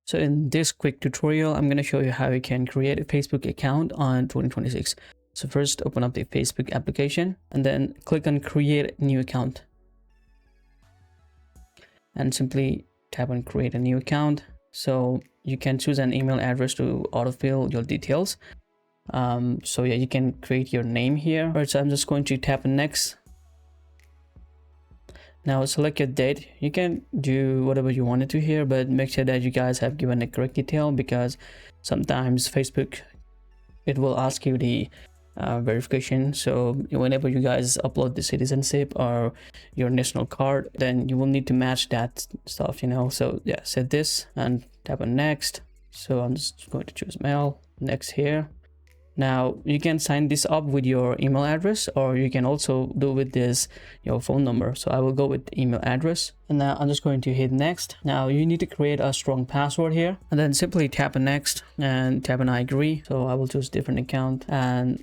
So in this quick tutorial, I'm going to show you how you can create a Facebook account on 2026. So first open up the Facebook application and then click on create new account. And simply tap on create a new account. So you can choose an email address to autofill your details. So yeah, you can create your name here. All right, so I'm just going to tap on next. Now select your date. You can do whatever you wanted to here, but make sure that you guys have given the correct detail, because sometimes Facebook, it will ask you the verification. So whenever you guys upload the citizenship or your national card, then you will need to match that stuff, you know. So yeah, set this and tap on next. So I'm just going to choose mail, next here. Now you can sign this up with your email address, or you can also do with this your phone number. So I will go with email address, and now I'm just going to hit next. Now you need to create a strong password here, and then simply tap on next and tap on I agree. So I will choose different account and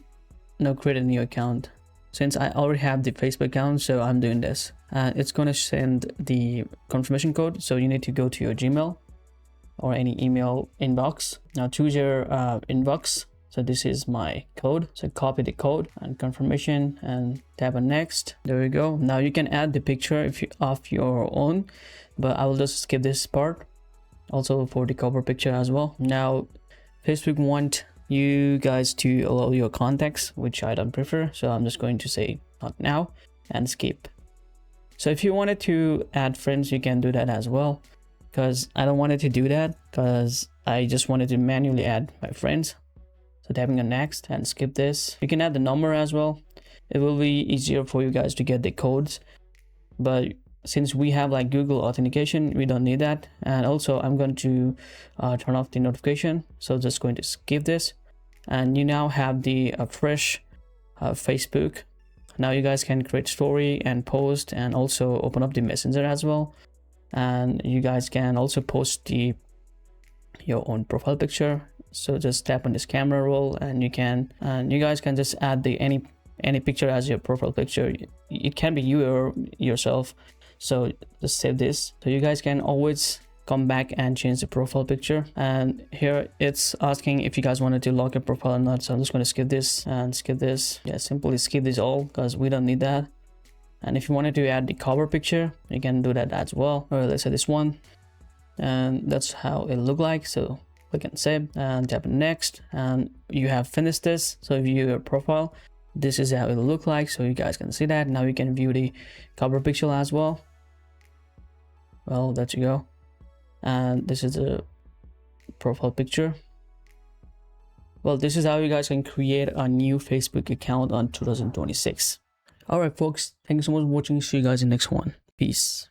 now create a new account. Since I already have the Facebook account, so I'm doing this. It's going to send the confirmation code, so you need to go to your Gmail or any email inbox. Now choose your inbox. So this is my code. So copy the code and confirmation and tap on next. There we go. Now you can add the picture of your own, but I will just skip this part. Also for the cover picture as well. Now Facebook want you guys to allow your contacts, which I don't prefer. So I'm just going to say not now and skip. So if you wanted to add friends, you can do that as well, because I don't want to do that, because I just wanted to manually add my friends. So tapping on next and skip this. You can add the number as well. It will be easier for you guys to get the codes, but since we have like Google authentication, we don't need that. And also I'm going to turn off the notification. So just going to skip this, and you now have the fresh Facebook. Now you guys can create story and post, and also open up the messenger as well. And you guys can also post your own profile picture. So just tap on this camera roll, and you guys can just add the any picture as your profile picture. It can be you or yourself. So just save this. So you guys can always come back and change the profile picture. And here it's asking if you guys wanted to lock your profile or not. So I'm just going to skip this and skip this. Yeah, simply skip this all, because we don't need that. And if you wanted to add the cover picture, you can do that as well. Or let's say this one, and that's how it look like. So click and save and tap on next, and you have finished this. So if you view your profile, this is how it will look like. So you guys can see that. Now you can view the cover picture as well. Well, there you go. And this is the profile picture. Well, this is how you guys can create a new Facebook account on 2026. All right, folks, thank you so much for watching. See you guys in the next one. Peace.